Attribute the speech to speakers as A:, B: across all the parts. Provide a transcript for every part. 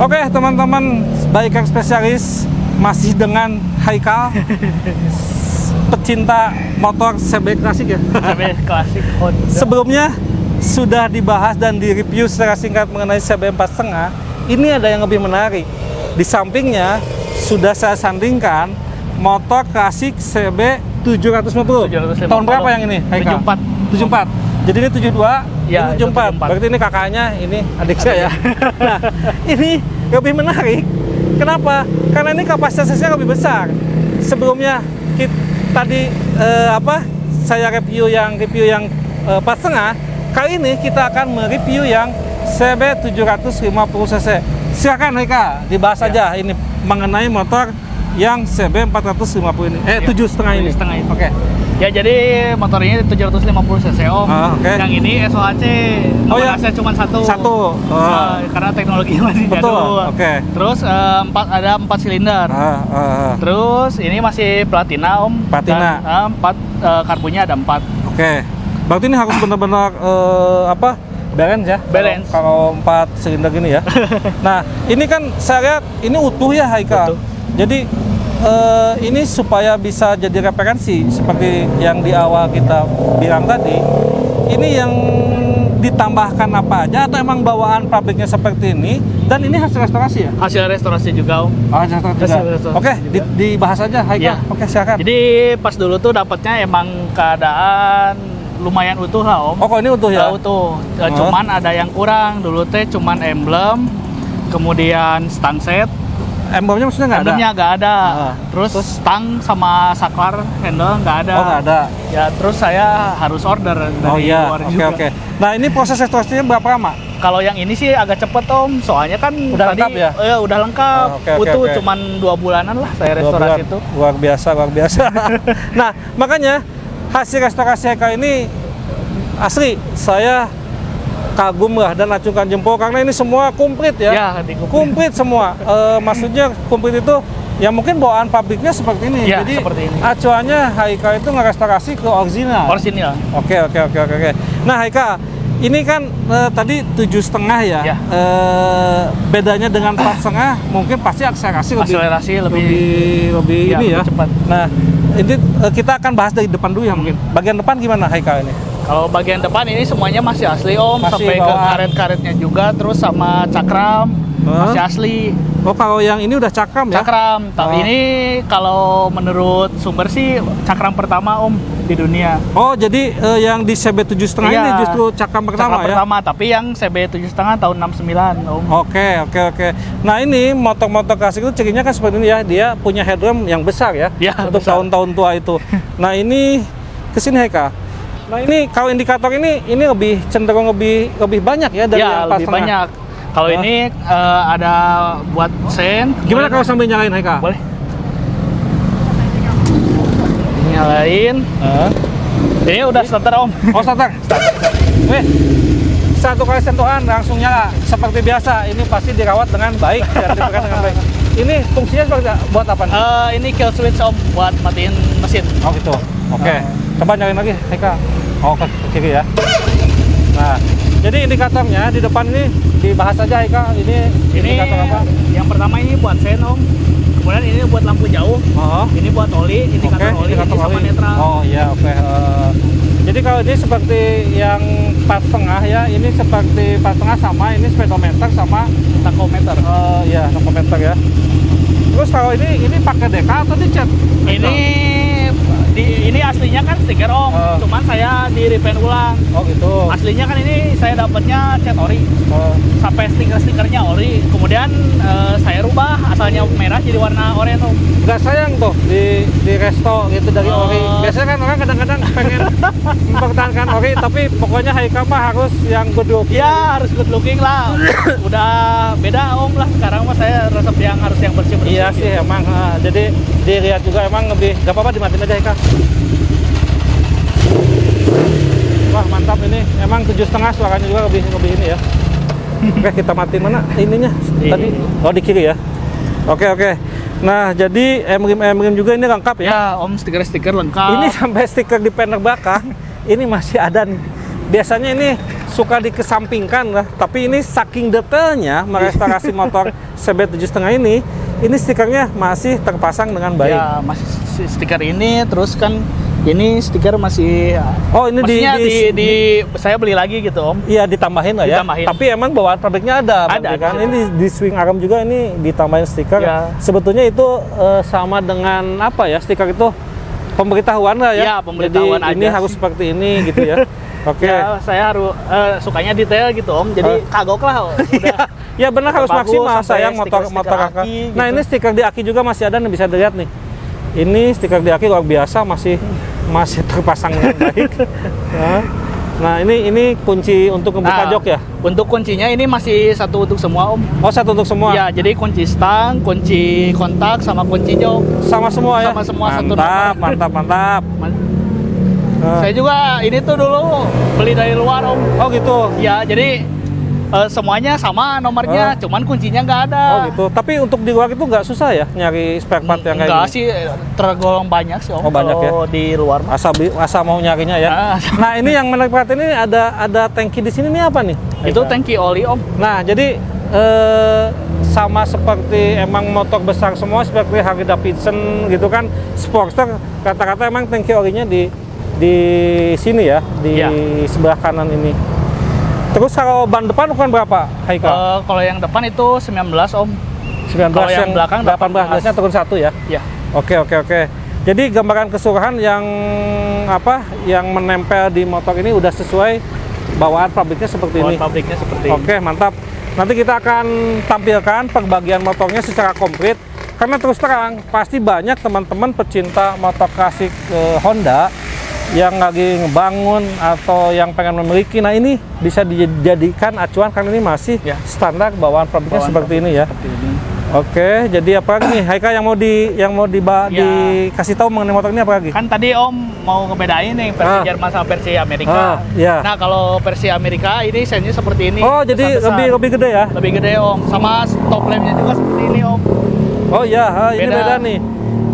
A: Oke teman-teman, bike spesialis masih dengan Haikal, pecinta motor CB klasik ya.
B: CB klasik Honda.
A: Sebelumnya sudah dibahas dan direview secara singkat mengenai CB 4,5. Ini ada yang lebih menarik. Di sampingnya sudah saya sandingkan motor klasik CB 750. Tahun berapa yang ini, Haikal? 74. Jadi ini 72.
B: Ya,
A: ini 74. Berarti ini kakaknya, ini adik saya ya. Nah, ini lebih menarik. Kenapa? Karena ini kapasitasnya lebih besar. Sebelumnya tadi saya review yang 4,5. Kali ini kita akan mereview yang CB 750 cc. Silakan Haikal, dibahas saja ini mengenai motor yang CB 450 ini. 7,5 ini.
B: 7,5 ini.
A: Oke.
B: Ya, jadi motor ini 750 cc Om.
A: Okay.
B: Yang ini SOHC nomornya cuma satu. Karena teknologi masih jadul.
A: Oke.
B: Terus ada 4 silinder. Terus ini masih platina Om.
A: Platina.
B: Dan, 4 karbunya ada 4.
A: Oke. Berarti ini harus benar-benar balance ya.
B: Balance.
A: Kalau 4 silinder gini ya. Nah, ini kan saya lihat ini utuh ya Haikal. Jadi ini supaya bisa jadi referensi seperti yang di awal kita bilang tadi. Ini yang ditambahkan apa aja atau emang bawaan pabriknya seperti ini, dan ini hasil restorasi ya?
B: Hasil restorasi juga Om.
A: Hasil restorasi juga. Oke, dibahas aja Haikal.
B: Ya.
A: Oke, silakan.
B: Jadi pas dulu tuh dapatnya emang keadaan lumayan utuh lah Om.
A: Oh, kok ini utuh ya?
B: Utuh. Cuman ada yang kurang. Dulu teh cuman emblem, kemudian stang set.
A: Emblemnya maksudnya nggak ada?
B: Emblemnya nggak ada. Terus stang sama saklar handle nggak ada.
A: Oh, nggak ada.
B: Ya, terus saya harus order dari luar juga.
A: Oke. Nah, ini proses restorasinya berapa lama?
B: Kalau yang ini sih agak cepet Om, soalnya kan
A: udah
B: tadi
A: lengkap ya?
B: Udah lengkap. Utuh cuman 2 bulanan lah saya restorasi itu.
A: Luar biasa. Nah, makanya hasil restorasi Haikal ini asli saya kagum lah dan acungkan jempol karena ini semua komplit ya.
B: Ya,
A: komplit semua. Maksudnya komplit itu ya mungkin bawaan pabriknya seperti ini.
B: Ya,
A: jadi
B: seperti ini.
A: acuannya Haikal itu ngerestorasi ke original.
B: Original.
A: Oke. Nah Haikal, ini kan tadi 7,5 ya. Bedanya dengan 4,5 mungkin pasti akselerasi lebih ini ya.
B: Cepat.
A: Nah, ini kita akan bahas dari depan dulu ya mungkin. Bagian depan gimana Haikal ini?
B: Kalau bagian depan ini semuanya masih asli Om, sampai ke karet-karetnya juga, terus sama cakram masih asli.
A: Oh, kalau yang ini udah cakram ya?
B: Cakram. Tapi ini kalau menurut sumber sih cakram pertama Om di dunia.
A: Oh, jadi yang di CB 7,5 ini justru cakram pertama ya?
B: Pertama, tapi yang CB 7,5 tahun 69 Om.
A: Oke. Nah, ini motor-motor klasik itu cirinya kan seperti ini ya, dia punya headroom yang besar ya, untuk tahun-tahun tua itu. Nah, ini kesini Haikal. Nah, ini kalau indikator ini lebih cenderung lebih banyak ya dari yang 4,5.
B: Lebih banyak. Kalau ini ada buat sen.
A: Gimana kalau sambil nyalain Haikal?
B: Boleh. Nyalain. Ini udah starter Om.
A: Oh, starter. Wih, satu kali sentuhan langsung nyala seperti biasa. Ini pasti dirawat dengan baik dan dipegang dengan baik. Ini fungsinya seperti buat apa nih?
B: Ini kill switch Om, buat matiin mesin.
A: Oh gitu. Oke. Coba nyalain lagi Haikal. Oh, ke kiri ya. Nah, jadi indikatornya di depan ini dibahas aja Haikal. Ini indikator apa?
B: Yang pertama ini buat sen Om. Kemudian ini buat lampu jauh. Ini buat oli, indikator oli, ini sama netral.
A: Oh iya, oke. Jadi kalau ini seperti yang 4,5 ya, ini seperti 4,5 sama ini speedometer sama
B: tachometer.
A: Iya, tachometer ya. Terus kalau ini pakai decal atau dicat?
B: Ini aslinya kan stiker Om, cuman saya di repaint ulang.
A: Oh gitu.
B: Aslinya kan ini saya dapatnya cat ori, sampai stikernya ori. Kemudian saya rubah asalnya merah jadi warna oranye Om.
A: Nggak sayang tuh di resto gitu dari ori. Biasanya kan orang kadang-kadang pengen mempertahankan ori, tapi pokoknya Haikal mah harus yang good looking.
B: Ya harus good looking lah. Udah beda Om lah sekarang mah saya resep yang harus yang bersih-bersih.
A: Iya sih emang. Jadi dilihat juga emang lebih. Gak apa-apa dimatiin aja Haikal. Wah mantap ini, emang 7,5 suaranya juga lebih ini ya. Oke, kita matiin mana ininya tadi? Oh di kiri ya. Oke. Nah jadi emrim juga ini lengkap ya?
B: Ya Om, stiker lengkap.
A: Ini sampai stiker di panel belakang ini masih ada nih. Biasanya ini suka dikesampingkan lah. Tapi ini saking detailnya merestorasi motor CB 7,5 ini stikernya masih terpasang dengan baik.
B: Ya, masih stiker ini, terus kan ini stiker masih.
A: Oh, ini
B: maksudnya saya beli lagi gitu Om.
A: Iya, ditambahin lah ya.
B: Ditambahin.
A: Tapi emang bawaan pabriknya ada.
B: Ada,
A: kan?
B: ada.
A: Ini di swing arm juga ini ditambahin stiker.
B: Ya.
A: Sebetulnya itu sama dengan apa ya? Stiker itu pemberitahuan lah ya.
B: Ya, pemberitahuan
A: jadi ini
B: aja
A: harus
B: sih.
A: seperti ini gitu ya. Oke.
B: Ya, saya harus sukanya detail gitu Om. Jadi kagok lah. Udah.
A: Ya benar, harus
B: bagus,
A: maksimal
B: sampai
A: sayang motor
B: stiker
A: kakak.
B: aki
A: Nah,
B: gitu.
A: ini stiker di aki juga masih ada nih, bisa dilihat nih. Ini stiker di aki luar biasa, masih terpasang dengan baik. Nah, ini kunci untuk ngebuka jok ya?
B: Untuk kuncinya ini masih satu untuk semua Om.
A: Oh, satu untuk semua?
B: Ya, jadi kunci stang, kunci kontak, sama kunci jok.
A: Sama semua ya?
B: Sama semua, satu
A: mantap,
B: nomor.
A: mantap.
B: Saya juga ini tuh dulu beli dari luar Om.
A: Oh gitu?
B: Ya, jadi semuanya sama nomornya, cuman kuncinya nggak ada.
A: Oh gitu. Tapi untuk di luar itu nggak susah ya nyari spare part yang kayak
B: Enggak
A: gini?
B: sih, tergolong banyak sih Om.
A: Oh, banyak ya?
B: Kalau di luar mah.
A: Asa mau nyarinya ya? Nah, ini yang menarik perhatian ini ada tangki di sini nih apa nih?
B: Itu tangki oli Om.
A: Nah, jadi sama seperti emang motor besar semua seperti Harley Davidson gitu kan, Sportster kata-kata emang tangki olinya di sini ya, di sebelah kanan ini. Terus kalau ban depan ukuran berapa, Haikal?
B: Kalau yang depan itu 19 Om.
A: 19,
B: kalau yang belakang
A: 18-nya turun 1 ya?
B: Ya.
A: Oke. Jadi gambaran keseluruhan yang menempel di motor ini udah sesuai bawaan pabriknya seperti ini.
B: Pabriknya seperti ini.
A: Oke, mantap. Nanti kita akan tampilkan perbagian motornya secara komplit. Karena terus terang, pasti banyak teman-teman pecinta motor klasik Honda yang lagi ngebangun atau yang pengen memiliki. Nah, ini bisa dijadikan acuan karena ini masih standar bawaan pabriknya seperti ini ya.
B: Seperti ini.
A: Oke, jadi apa lagi nih, Haika yang mau dikasih tahu mengenai motor ini apa lagi?
B: Kan tadi Om mau ngebedain nih versi Jerman sama versi Amerika.
A: Iya.
B: Nah, kalau versi Amerika ini sennya seperti ini.
A: Oh, jadi
B: besar-besar.
A: lebih gede ya?
B: Lebih gede Om. Sama stop lampnya juga seperti ini Om.
A: Oh iya, ini
B: Beda.
A: beda nih.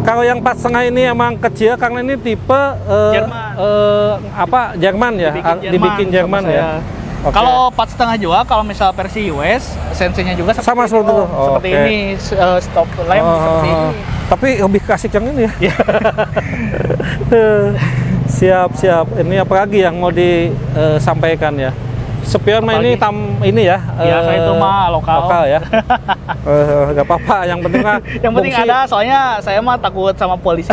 A: Kalau yang 4,5 ini emang kecil karena ini tipe
B: Jerman.
A: Jerman ya, dibikin Jerman ya. Oke.
B: Kalau 4,5 juga, kalau misal versi US, sensenya juga
A: Sama
B: seperti
A: seperti
B: ini,
A: itu.
B: Om. Seperti ini, stop lamp seperti ini.
A: Tapi lebih klasik yang ini ya. Siap. Ini apa lagi yang mau disampaikan ya? Spion mah ini ini ya.
B: Biasa itu mah lokal
A: ya. Gak apa-apa, yang penting mah
B: yang penting ada, soalnya saya mah takut sama polisi.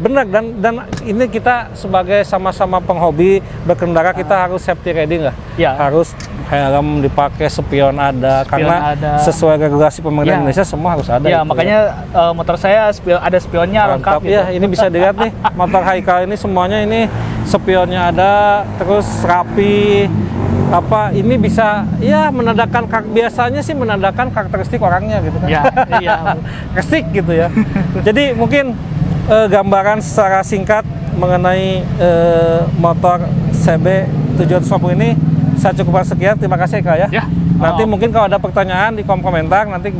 A: Benar, dan ini kita sebagai sama-sama penghobi berkendara kita harus safety riding lah.
B: Ya.
A: Harus helm dipakai, spion ada, karena sesuai regulasi pemerintah Indonesia semua harus ada.
B: Ya,
A: gitu,
B: makanya motor saya ada spionnya lengkap gitu.
A: Ya, ini bisa dilihat nih, motor Haikal ini semuanya ini spionnya ada, terus rapi. Ini bisa ya menandakan biasanya sih menandakan karakteristik orangnya gitu kan.
B: Iya.
A: Karakteristik gitu ya. Jadi mungkin gambaran secara singkat mengenai motor CB 750 ini saya cukupkan sekian. Terima kasih Kak ya. Nanti mungkin kalau ada pertanyaan di kolom komentar nanti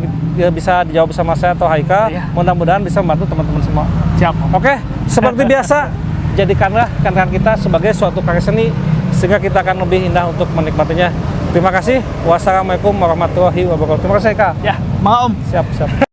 A: bisa dijawab bersama saya atau Haika. Mudah-mudahan bisa membantu teman-teman semua.
B: Siap.
A: Oke, seperti biasa jadikanlah kendaraan kita sebagai suatu karya seni sehingga kita akan lebih indah untuk menikmatinya. Terima kasih. Wassalamualaikum warahmatullahi wabarakatuh. Terima kasih Kak.
B: Ya, mau Om.
A: Siap.